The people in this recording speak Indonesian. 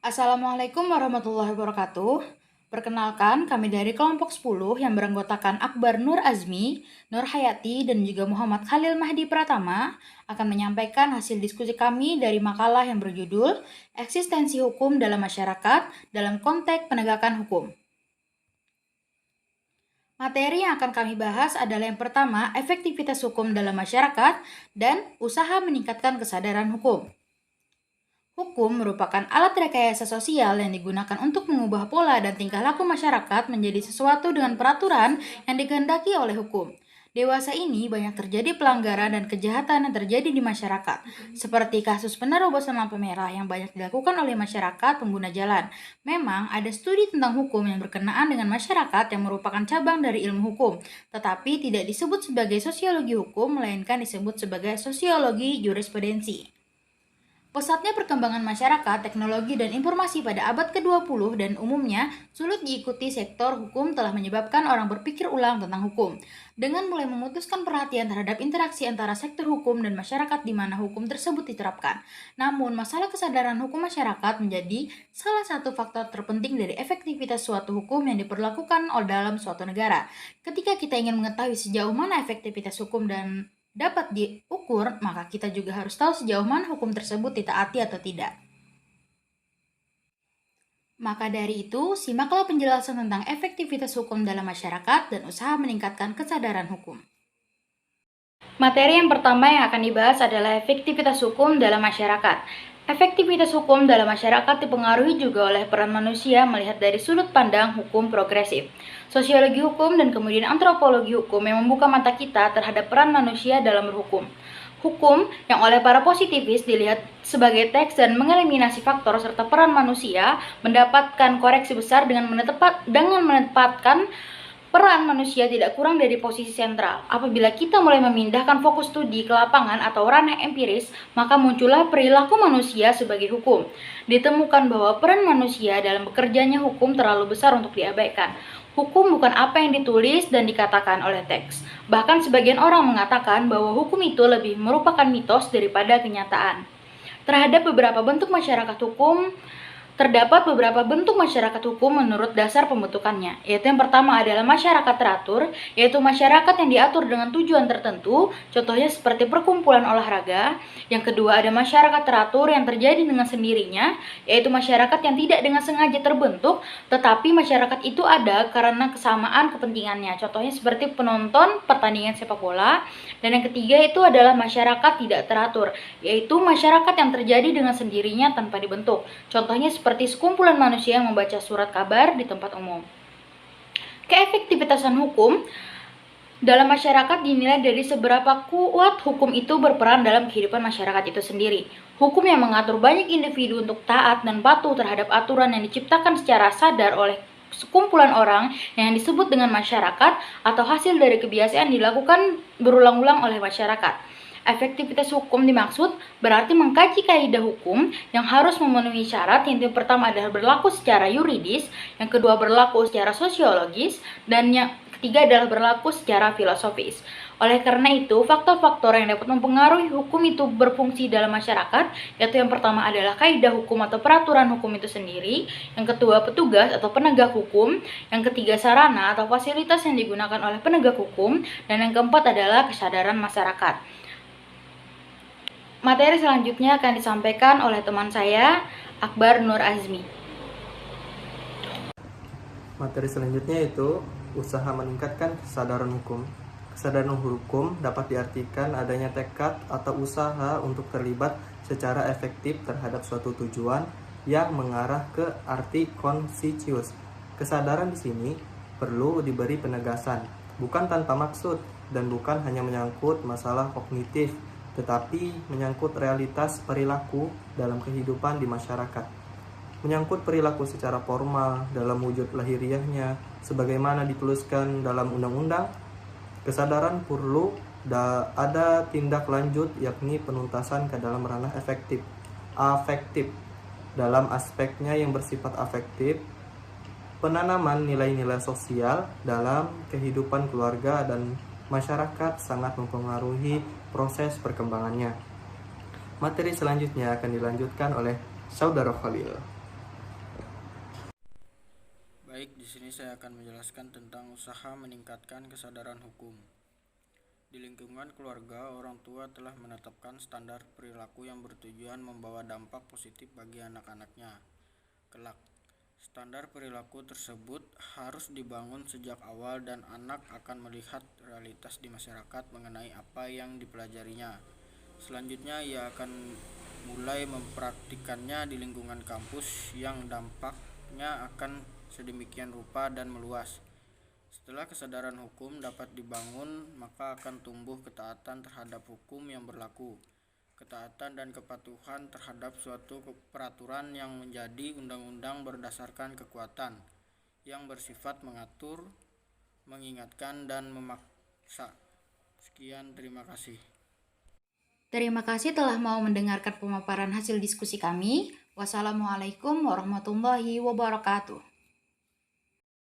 Assalamualaikum warahmatullahi wabarakatuh. Perkenalkan, kami dari kelompok 10 yang beranggotakan Akbar Nur Azmi, Nur Hayati, dan juga Muhammad Khalil Mahdi Pratama akan menyampaikan hasil diskusi kami dari makalah yang berjudul Eksistensi Hukum dalam Masyarakat dalam Konteks Penegakan Hukum. Materi yang akan kami bahas adalah yang pertama, efektivitas hukum dalam masyarakat dan usaha meningkatkan kesadaran hukum. Hukum merupakan alat rekayasa sosial yang digunakan untuk mengubah pola dan tingkah laku masyarakat menjadi sesuatu dengan peraturan yang dikehendaki oleh hukum. Dewasa ini banyak terjadi pelanggaran dan kejahatan yang terjadi di masyarakat, seperti kasus penerobosan lampu merah yang banyak dilakukan oleh masyarakat pengguna jalan. Memang ada studi tentang hukum yang berkenaan dengan masyarakat yang merupakan cabang dari ilmu hukum, tetapi tidak disebut sebagai sosiologi hukum, melainkan disebut sebagai sosiologi jurisprudensi. Pesatnya perkembangan masyarakat, teknologi, dan informasi pada abad ke-20 dan umumnya sulit diikuti sektor hukum telah menyebabkan orang berpikir ulang tentang hukum. Dengan mulai memutuskan perhatian terhadap interaksi antara sektor hukum dan masyarakat di mana hukum tersebut diterapkan. Namun, masalah kesadaran hukum masyarakat menjadi salah satu faktor terpenting dari efektivitas suatu hukum yang diperlakukan dalam suatu negara. Ketika kita ingin mengetahui sejauh mana efektivitas hukum dan dapat diukur, maka kita juga harus tahu sejauh mana hukum tersebut ditaati atau tidak. Maka dari itu, simaklah penjelasan tentang efektivitas hukum dalam masyarakat dan usaha meningkatkan kesadaran hukum. Materi yang pertama yang akan dibahas adalah efektivitas hukum dalam masyarakat. Efektivitas hukum dalam masyarakat dipengaruhi juga oleh peran manusia melihat dari sudut pandang hukum progresif. Sosiologi hukum dan kemudian antropologi hukum yang membuka mata kita terhadap peran manusia dalam berhukum. Hukum yang oleh para positivis dilihat sebagai teks dan mengeliminasi faktor serta peran manusia mendapatkan koreksi besar dengan menempatkan peran manusia tidak kurang dari posisi sentral. Apabila kita mulai memindahkan fokus studi ke lapangan atau ranah empiris, maka muncullah perilaku manusia sebagai hukum. Ditemukan bahwa peran manusia dalam bekerjanya hukum terlalu besar untuk diabaikan. Hukum bukan apa yang ditulis dan dikatakan oleh teks. Bahkan sebagian orang mengatakan bahwa hukum itu lebih merupakan mitos daripada kenyataan. Terhadap beberapa bentuk masyarakat hukum, terdapat beberapa bentuk masyarakat hukum menurut dasar pembentukannya, yaitu yang pertama adalah masyarakat teratur, yaitu masyarakat yang diatur dengan tujuan tertentu, contohnya seperti perkumpulan olahraga. Yang kedua ada masyarakat teratur yang terjadi dengan sendirinya, yaitu masyarakat yang tidak dengan sengaja terbentuk, tetapi masyarakat itu ada karena kesamaan kepentingannya, contohnya seperti penonton pertandingan sepak bola. Dan yang ketiga itu adalah masyarakat tidak teratur, yaitu masyarakat yang terjadi dengan sendirinya tanpa dibentuk, contohnya seperti sekumpulan manusia yang membaca surat kabar di tempat umum. Keefektivitasan hukum dalam masyarakat dinilai dari seberapa kuat hukum itu berperan dalam kehidupan masyarakat itu sendiri. Hukum yang mengatur banyak individu untuk taat dan patuh terhadap aturan yang diciptakan secara sadar oleh sekumpulan orang yang disebut dengan masyarakat atau hasil dari kebiasaan dilakukan berulang-ulang oleh masyarakat. Efektivitas hukum dimaksud berarti mengkaji kaidah hukum yang harus memenuhi syarat. Yang pertama adalah berlaku secara yuridis, yang kedua berlaku secara sosiologis, dan yang ketiga adalah berlaku secara filosofis. Oleh karena itu, faktor-faktor yang dapat mempengaruhi hukum itu berfungsi dalam masyarakat, yaitu yang pertama adalah kaidah hukum atau peraturan hukum itu sendiri, yang kedua petugas atau penegak hukum, yang ketiga sarana atau fasilitas yang digunakan oleh penegak hukum, dan yang keempat adalah kesadaran masyarakat. Materi selanjutnya akan disampaikan oleh teman saya, Akbar Nur Azmi. Materi selanjutnya yaitu usaha meningkatkan kesadaran hukum. Kesadaran hukum dapat diartikan adanya tekad atau usaha untuk terlibat secara efektif terhadap suatu tujuan yang mengarah ke arti konsius. Kesadaran di sini perlu diberi penegasan, bukan tanpa maksud dan bukan hanya menyangkut masalah kognitif, tetapi menyangkut realitas perilaku dalam kehidupan di masyarakat. Menyangkut perilaku secara formal dalam wujud lahiriahnya, sebagaimana dituliskan dalam undang-undang. Kesadaran perlu ada tindak lanjut, yakni penuntasan ke dalam ranah afektif. Dalam aspeknya yang bersifat afektif, penanaman nilai-nilai sosial dalam kehidupan keluarga dan masyarakat sangat mempengaruhi proses perkembangannya. Materi selanjutnya akan dilanjutkan oleh Saudara Khalil. ini saya akan menjelaskan tentang usaha meningkatkan kesadaran hukum. Di lingkungan keluarga, orang tua telah menetapkan standar perilaku yang bertujuan membawa dampak positif bagi anak-anaknya kelak. Standar perilaku tersebut harus dibangun sejak awal dan anak akan melihat realitas di masyarakat mengenai apa yang dipelajarinya. Selanjutnya, ia akan mulai mempraktikkannya di lingkungan kampus yang dampaknya akan sedemikian rupa dan meluas. Setelah kesadaran hukum dapat dibangun, maka akan tumbuh ketaatan terhadap hukum yang berlaku. Ketaatan dan kepatuhan terhadap suatu peraturan yang menjadi undang-undang berdasarkan kekuatan, yang bersifat mengatur, mengingatkan, dan memaksa. Sekian, terima kasih. Terima kasih telah mau mendengarkan pemaparan hasil diskusi kami. Wassalamualaikum warahmatullahi wabarakatuh.